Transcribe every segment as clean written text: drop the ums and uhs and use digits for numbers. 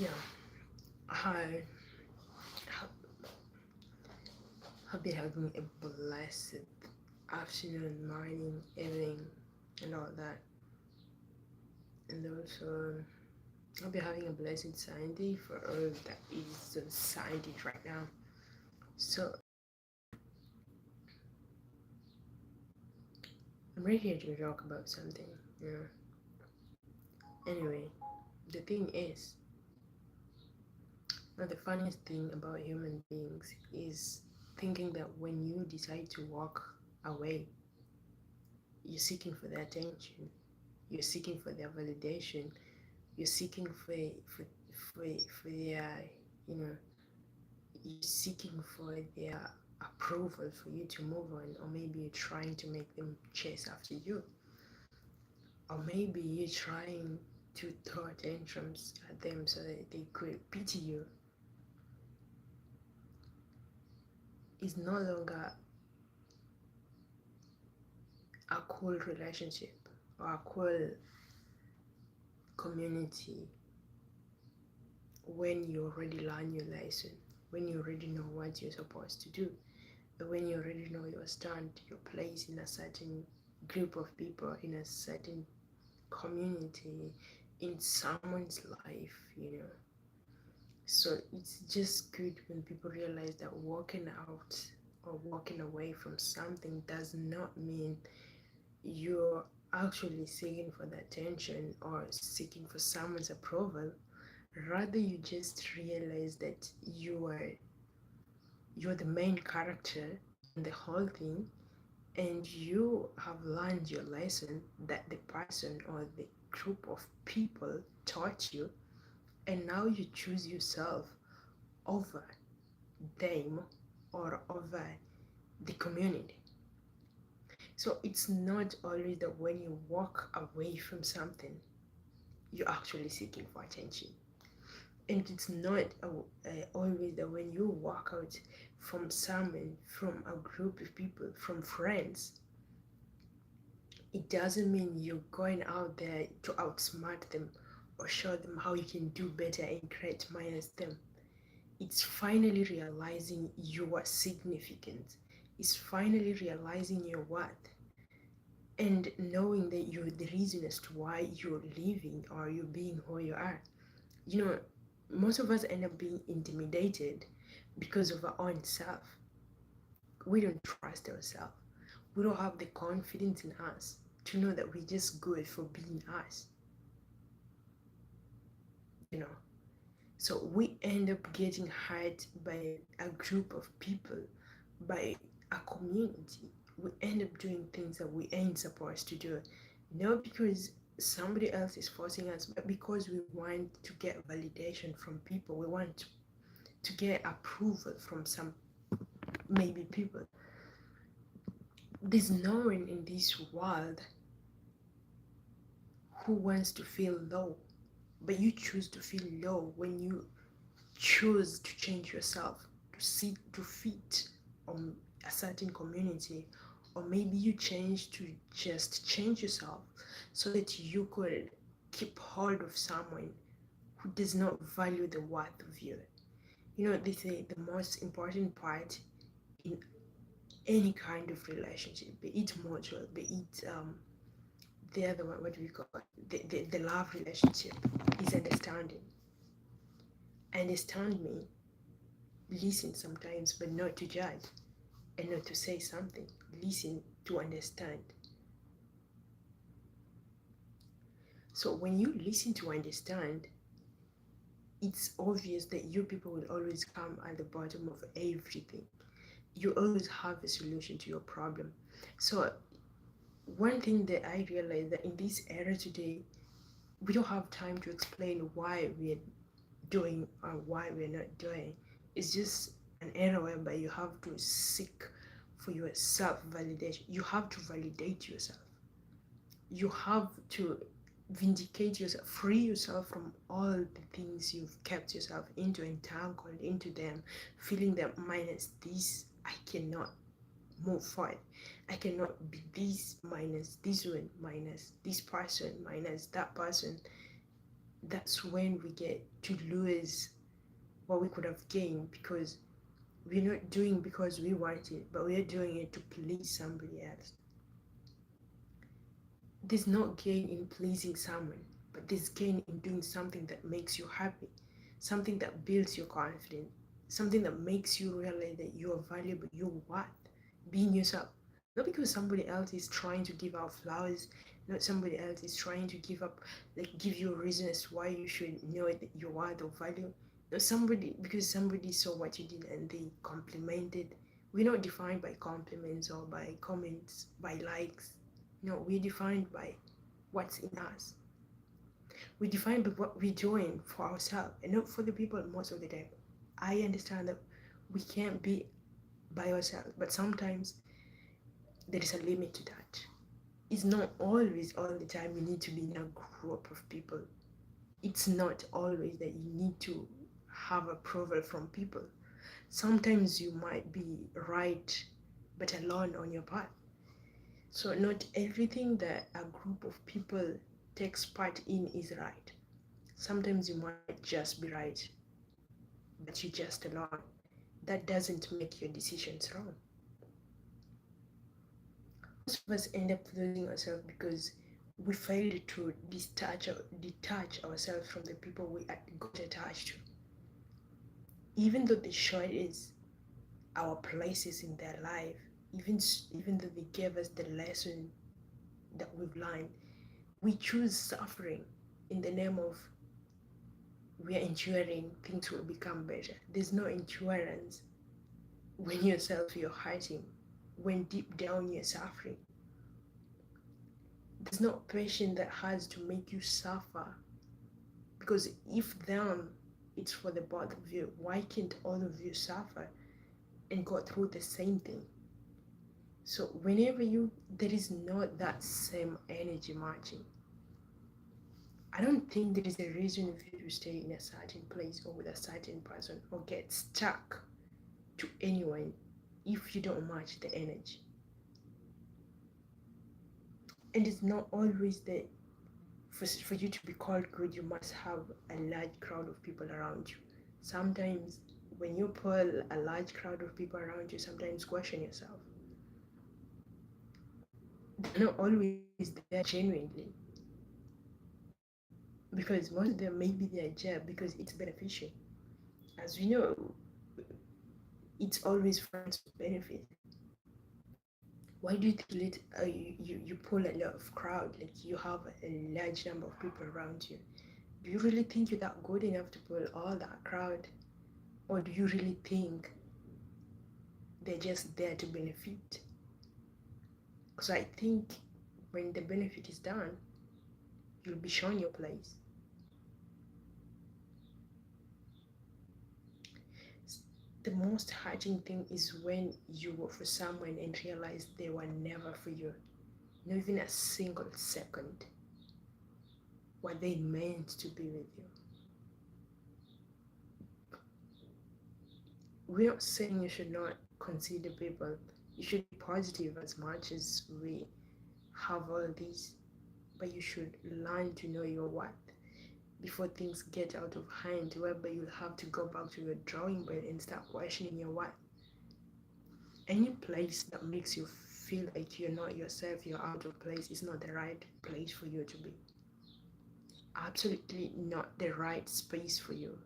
Yeah, I have been having a blessed afternoon, morning, evening, and all that. And also, I'll be having a blessed Sunday for all that is on Sunday right now. So, I'm ready here to talk about something. You know. Anyway, the thing is, now the funniest thing about human beings is thinking that when you decide to walk away, you're seeking for their attention, you're seeking for their validation, you're seeking for, for their, you know, you're seeking for their approval for you to move on, or maybe you're trying to make them chase after you, or maybe you're trying to throw tantrums at them so that they could pity you. It's no longer a cool relationship or a cool community when you already learn your lesson, when you already know what you're supposed to do, when you already know your stand, your place in a certain group of people, in a certain community, in someone's life, you know. So it's just good when people realize that walking out or walking away from something does not mean you're actually seeking for the attention or seeking for someone's approval. Rather, you just realize that you're the main character in the whole thing, and you have learned your lesson that the person or the group of people taught you, and now you choose yourself over them or over the community. So it's not always that when you walk away from something, you're actually seeking for attention. And it's not always that when you walk out from someone, from a group of people, from friends, it doesn't mean you're going out there to outsmart them or show them how you can do better and create minus them. It's finally realizing you are significant. It's finally realizing your worth and knowing that you're the reason as to why you're living or you're being who you are. You know, most of us end up being intimidated because of our own self. We don't trust ourselves. We don't have the confidence in us to know that we're just good for being us, you know. So we end up getting hurt by a group of people, by a community. We end up doing things that we ain't supposed to do. Not because somebody else is forcing us, but because we want to get validation from people. We want to get approval from some maybe people. There's no one in this world who wants to feel low, but you choose to feel low when you choose to change yourself to fit a certain community, or maybe you change to just change yourself so that you could keep hold of someone who does not value the worth of you. You know, they say the most important part in any kind of relationship, be it mutual, be it the other one, what do we call it? The love relationship, is understanding. Understand me, listen sometimes, but not to judge and not to say something. Listen to understand. So when you listen to understand, it's obvious that you people will always come at the bottom of everything. You always have a solution to your problem. So one thing that I realized that in this era today, we don't have time to explain why we're doing or why we're not doing. It's just an era whereby you have to seek for your self validation. You have to validate yourself. You have to vindicate yourself, free yourself from all the things you've kept yourself into, entangled into them, feeling that minus this, I cannot move forward. I cannot be this minus this one, minus this person, minus that person. that's when we get to lose what we could have gained, because we're not doing because we want it, but we're doing it to please somebody else. There's no gain in pleasing someone, but there's gain in doing something that makes you happy, something that builds your confidence, something that makes you realize that you are valuable, you're worth being yourself. Not because somebody else is trying to give out flowers, not somebody else is trying to give up, like give you a reason as to why you should know that you're worth or value. No, somebody, because somebody saw what you did and they complimented. We're not defined by compliments or by comments, by likes. No, we're defined by what's in us. We're defined by what we're doing for ourselves and not for the people most of the time. I understand that we can't be by ourselves, but sometimes there is a limit to that. It's not always all the time you need to be in a group of people. It's not always that you need to have approval from people. Sometimes you might be right, but alone on your path. So, not everything that a group of people takes part in is right. Sometimes you might just be right, but you're just alone. That doesn't make your decisions wrong. Most of us end up losing ourselves because we failed to detach ourselves from the people we got attached to. Even though they showed us our places in their life, even though they gave us the lesson that we've learned, we choose suffering in the name of we are enduring things will become better. There's no endurance when yourself you're hurting, when deep down you're suffering. There's no passion that has to make you suffer, because if then it's for the both of you, why can't all of you suffer and go through the same thing? So whenever you there is not that same energy matching, I don't think there is a reason for you to stay in a certain place or with a certain person or get stuck to anyone if you don't match the energy. And it's not always that for you to be called good, you must have a large crowd of people around you. Sometimes, when you pull a large crowd of people around you, sometimes question yourself. They're not always there genuinely, because most of them maybe they're there because it's beneficial. As we know, it's always friends with benefit. Why do you think you pull a lot of crowd, like you have a large number of people around you? Do you really think you're that good enough to pull all that crowd? Or do you really think they're just there to benefit? Because I think when the benefit is done, you'll be shown your place. The most hurting thing is when you work for someone and realize they were never for you, not even a single second. Were they meant to be with you? We're not saying you should not consider people. You should be positive as much as we have all these, but you should learn to know your worth before things get out of hand, whereby you'll have to go back to your drawing board and start questioning your worth. Any place that makes you feel like you're not yourself, you're out of place, is not the right place for you to be. Absolutely not the right space for you.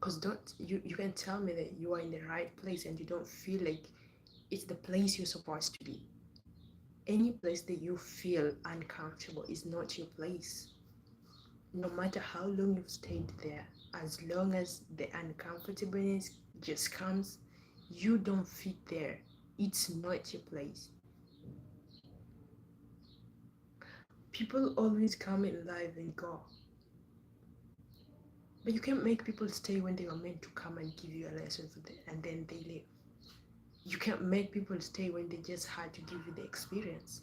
Because don't you can tell me that you are in the right place and you don't feel like it's the place you're supposed to be. Any place that you feel uncomfortable is not your place. No matter how long you've stayed there, as long as the uncomfortableness just comes, you don't fit there. It's not your place. People always come in life and go, but you can't make people stay when they were meant to come and give you a lesson for them and then they leave. You can't make people stay when they just had to give you the experience.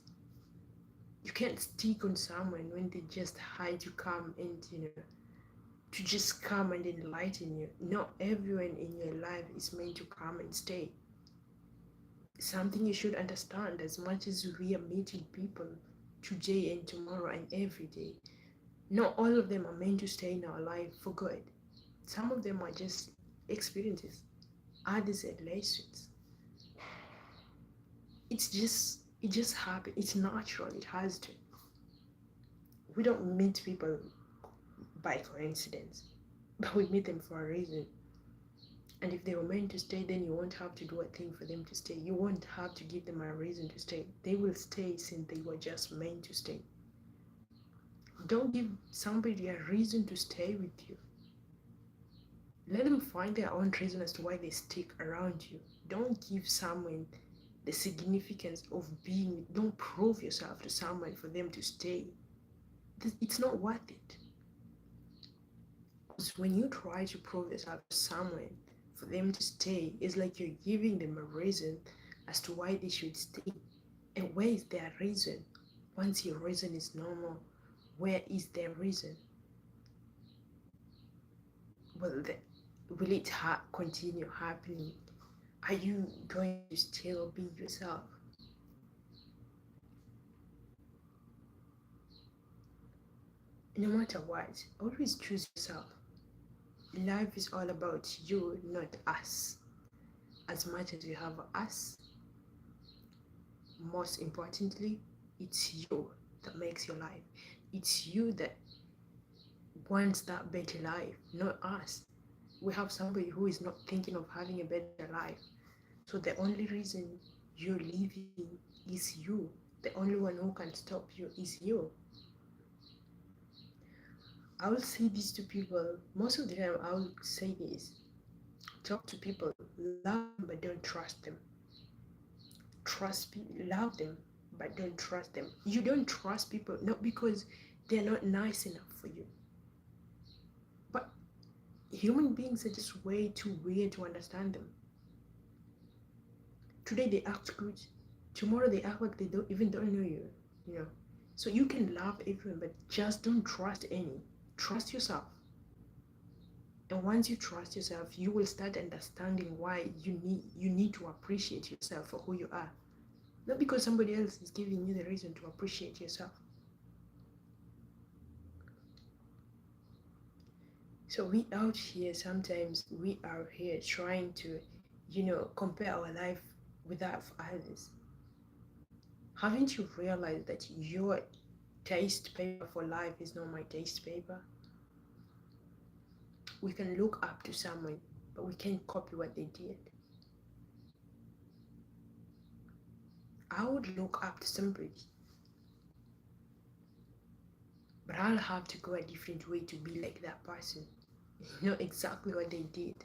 You can't stick on someone when they just had to come and to just come and enlighten you. Not everyone in your life is meant to come and stay. Something you should understand, as much as we are meeting people today and tomorrow and every day. Not all of them are meant to stay in our life for good. Some of them are just experiences, others are lessons. It just happens. It's natural. It has to. We don't meet people by coincidence, but we meet them for a reason. And if they were meant to stay, then you won't have to do a thing for them to stay. You won't have to give them a reason to stay. They will stay since they were just meant to stay. Don't give somebody a reason to stay with you. Let them find their own reason as to why they stick around you. Don't give someone the significance of being, don't prove yourself to someone for them to stay. It's not worth it. Because when you try to prove yourself to someone for them to stay, it's like you're giving them a reason as to why they should stay. And where is their reason? Once your reason is normal, where is their reason? Will, will it continue happening? Are you going to still be yourself? No matter what, always choose yourself. Life is all about you, not us. As much as you have us, most importantly, it's you that makes your life. It's you that wants that better life, not us. We have somebody who is not thinking of having a better life. So the only reason you're living is you. The only one who can stop you is you. I will say this to people. Most of the time, I will say this. Talk to people, love them, but don't trust them. Love them, but don't trust them. You don't trust people not because they're not nice enough for you, but human beings are just way too weird to understand them. Today they act good, tomorrow they act like they don't know you. You know, so you can love everyone, but just don't trust any. Trust yourself. And once you trust yourself, you will start understanding why you need to appreciate yourself for who you are. Not because somebody else is giving you the reason to appreciate yourself. So sometimes we are here trying to, compare our life with that of others. Haven't you realized that your taste paper for life is not my taste paper? We can look up to someone, but we can't copy what they did. I would look up to somebody, but I'll have to go a different way to be like that person. You know exactly what they did.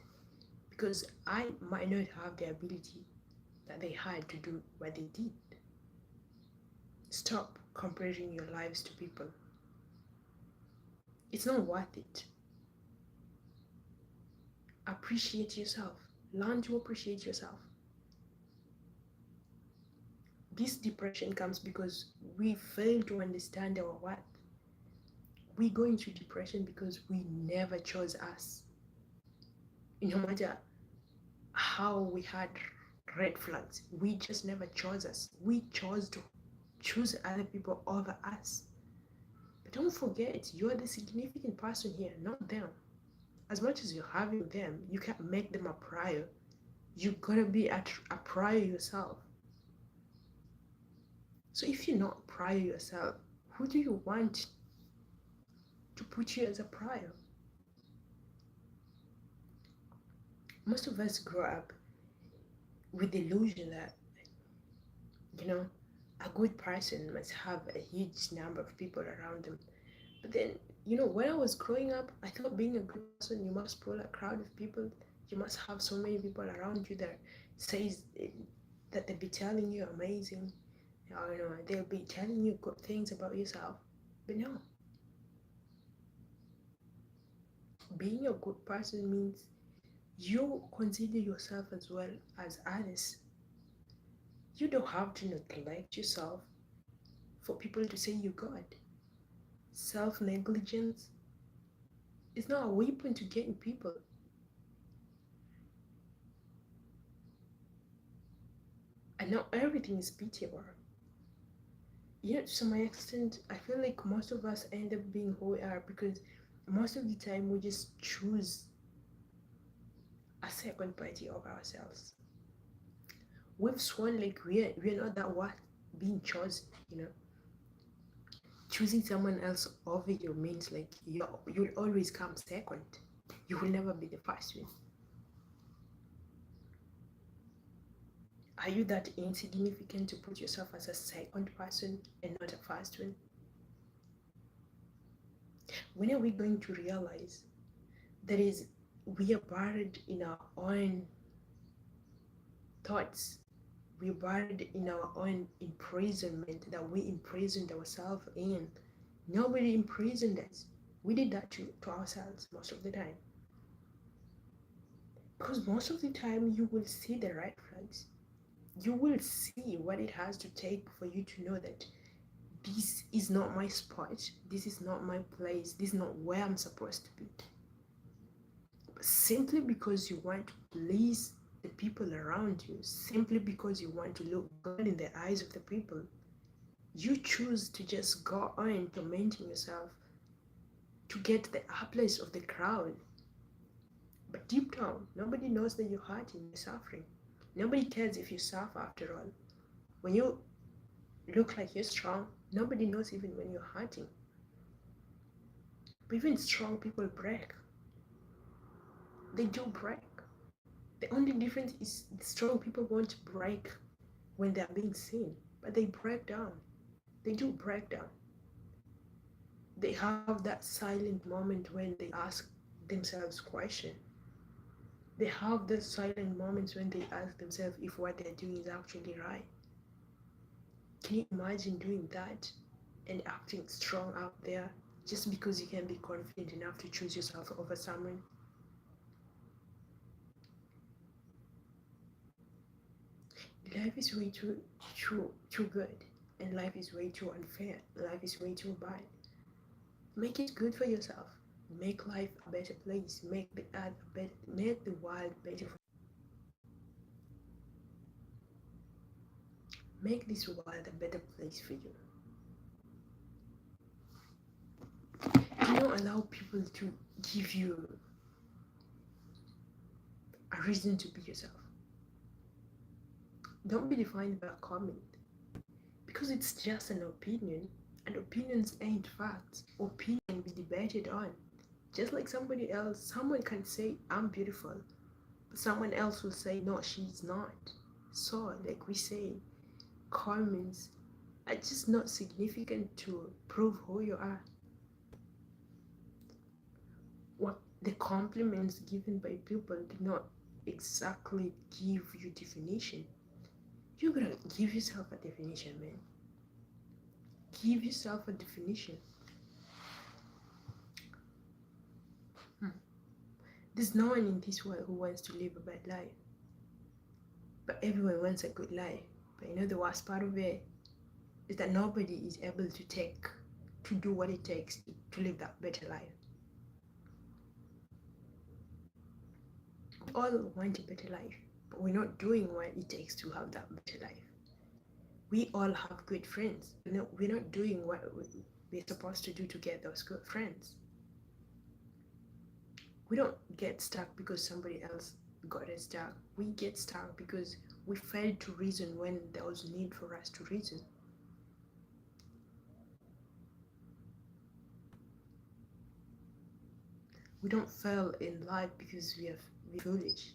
Because I might not have the ability that they had to do what they did. Stop comparing your lives to people. It's not worth it. Appreciate yourself. Learn to appreciate yourself. This depression comes because we fail to understand our worth. We go into depression because we never chose us. No matter how we had red flags, we just never chose us. We chose to choose other people over us. But don't forget, you're the significant person here, not them. As much as you're having them, you can't make them a prior. You gotta be a prior yourself. So if you're not prior yourself, who do you want to put you as a prior? Most of us grow up with the illusion that, a good person must have a huge number of people around them. But then, when I was growing up, I thought being a good person, you must pull a crowd of people. You must have so many people around you that says that they'll be telling you amazing, they'll be telling you good things about yourself. But no, being a good person means you consider yourself as well as others. You don't have to neglect yourself for people to say you're good. Self-negligence is not a weapon to gain people. And not everything is pitiable. Yeah, to some extent, I feel like most of us end up being who we are because most of the time we just choose a second party of ourselves. We've sworn like we're not that worth being chosen, you know. Choosing someone else over you means like you'll always come second. You will never be the first one. Are you that insignificant to put yourself as a second person and not a first one? When are we going to realize that is we are buried in our own thoughts? We're buried in our own imprisonment that we imprisoned ourselves in. Nobody imprisoned us. We did that to ourselves most of the time. Because most of the time you will see the red flags. You will see what it has to take for you to know that this is not my spot, this is not my place, this is not where I'm supposed to be. But simply because you want to please the people around you, simply because you want to look good in the eyes of the people, you choose to just go on tormenting yourself to get the applause of the crowd. But deep down, nobody knows that you're hurting, you're suffering. Nobody cares if you suffer after all. When you look like you're strong, nobody knows even when you're hurting. But even strong people break. They do break. The only difference is the strong people won't break when they're being seen, but they break down. They do break down. They have that silent moment when they ask themselves questions. They have those silent moments when they ask themselves if what they're doing is actually right. Can you imagine doing that and acting strong out there just because you can be confident enough to choose yourself over someone? Life is way too good, and life is way too unfair. Life is way too bad. Make it good for yourself. Make life a better place. Make the earth better. Make the world better. Make this world a better place for you. Do not allow people to give you a reason to be yourself. Don't be defined by a comment because it's just an opinion, and opinions ain't facts. Opinion be debated on. Just like somebody else, someone can say I'm beautiful, but someone else will say no, she's not. So, like we say, comments are just not significant to prove who you are. What the compliments given by people do not exactly give you definition. You gotta give yourself a definition, man. Give yourself a definition. There's no one in this world who wants to live a bad life, but everyone wants a good life. But you know the worst part of it is that nobody is able to do what it takes to live that better life. We all want a better life, but we're not doing what it takes to have that better life. We all have good friends. We're not doing what we're supposed to do to get those good friends. We don't get stuck because somebody else got us stuck. We get stuck because we failed to reason when there was need for us to reason. We don't fail in life because we're foolish,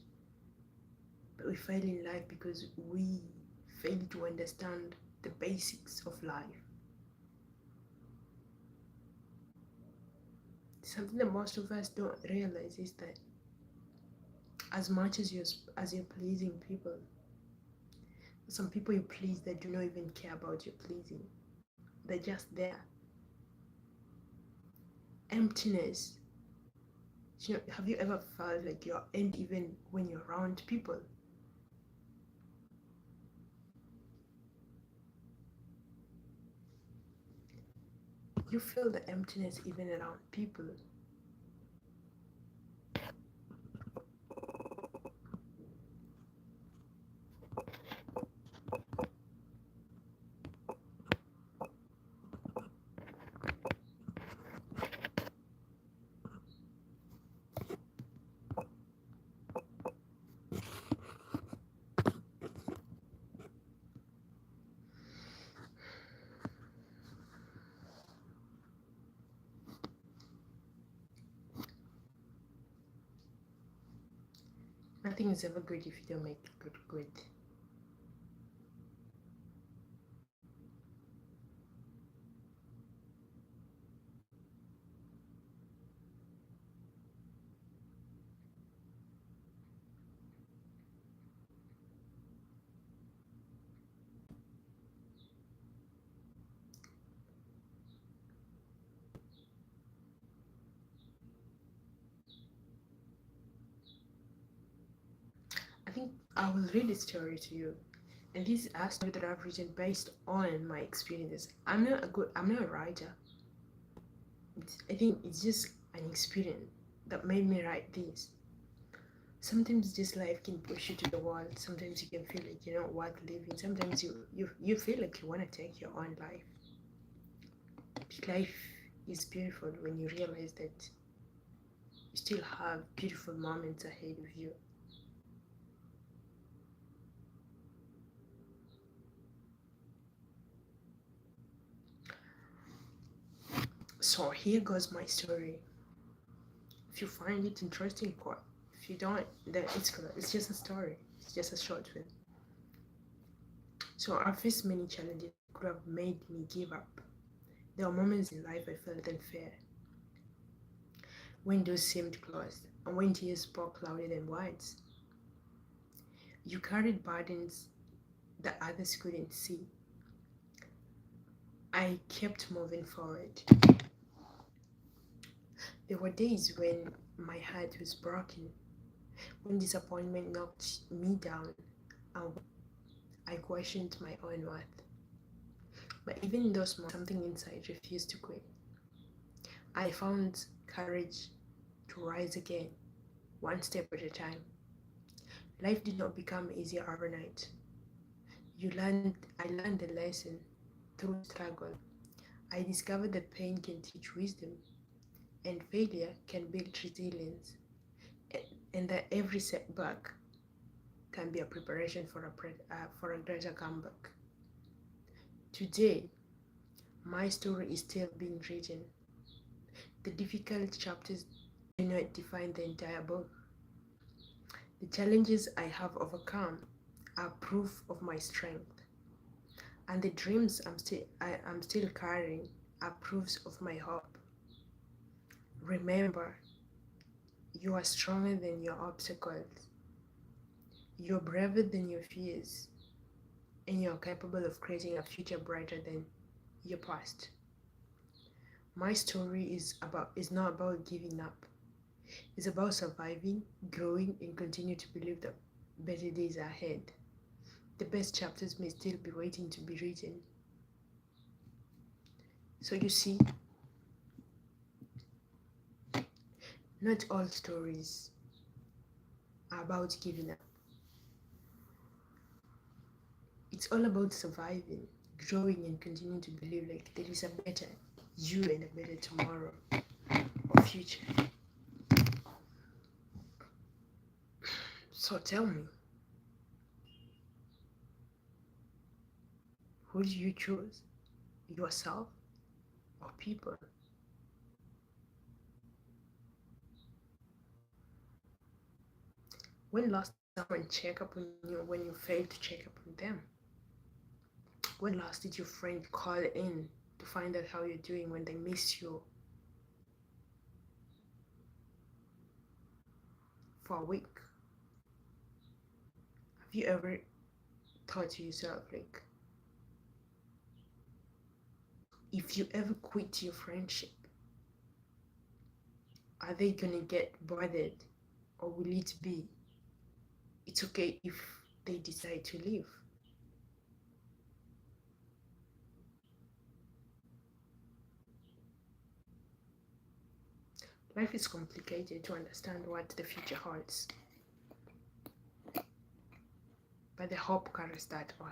but we fail in life because we fail to understand the basics of life. Something that most of us don't realize is that as much as you're pleasing people, some people you please that do not even care about your pleasing. They're just there. Emptiness. You know, have you ever felt like you're empty even when you're around people? You feel the emptiness even around people. Nothing is ever good if you don't make it good. I think I will read a story to you. And this is a story that I've written based on my experiences. I'm not a writer. I think it's just an experience that made me write this. Sometimes this life can push you to the wall. Sometimes you can feel like you're not worth living. Sometimes you feel like you want to take your own life. Life is beautiful when you realize that you still have beautiful moments ahead of you. So here goes my story. If you find it interesting, cool. If you don't, then it's cool. It's just a story. It's just a short film. So I faced many challenges that could have made me give up. There were moments in life I felt unfair, when doors seemed closed, and when tears spoke louder than words. You carried burdens that others couldn't see. I kept moving forward. There were days when my heart was broken, when disappointment knocked me down, and I questioned my own worth. But even in those moments, something inside refused to quit. I found courage to rise again, one step at a time. Life did not become easier overnight. I learned the lesson through struggle. I discovered that pain can teach wisdom and failure can build resilience, and that every setback can be a preparation for a greater comeback. Today, my story is still being written. The difficult chapters do not define the entire book. The challenges I have overcome are proof of my strength, and the dreams I'm still carrying are proofs of my hope. Remember, you are stronger than your obstacles. You're braver than your fears, and you're capable of creating a future brighter than your past. My story is not about giving up. It's about surviving, growing, and continue to believe that better days are ahead. The best chapters may still be waiting to be written. So you see, not all stories are about giving up. It's all about surviving, growing, and continuing to believe like there is a better you and a better tomorrow or future. So tell me, who do you choose? Yourself or people? When last did someone check up on you when you failed to check up on them? When last did your friend call in to find out how you're doing when they miss you for a week? Have you ever thought to yourself, like, if you ever quit your friendship, are they gonna get bothered, or will it be it's okay if they decide to leave? Life is complicated to understand what the future holds, but the hope carries that all.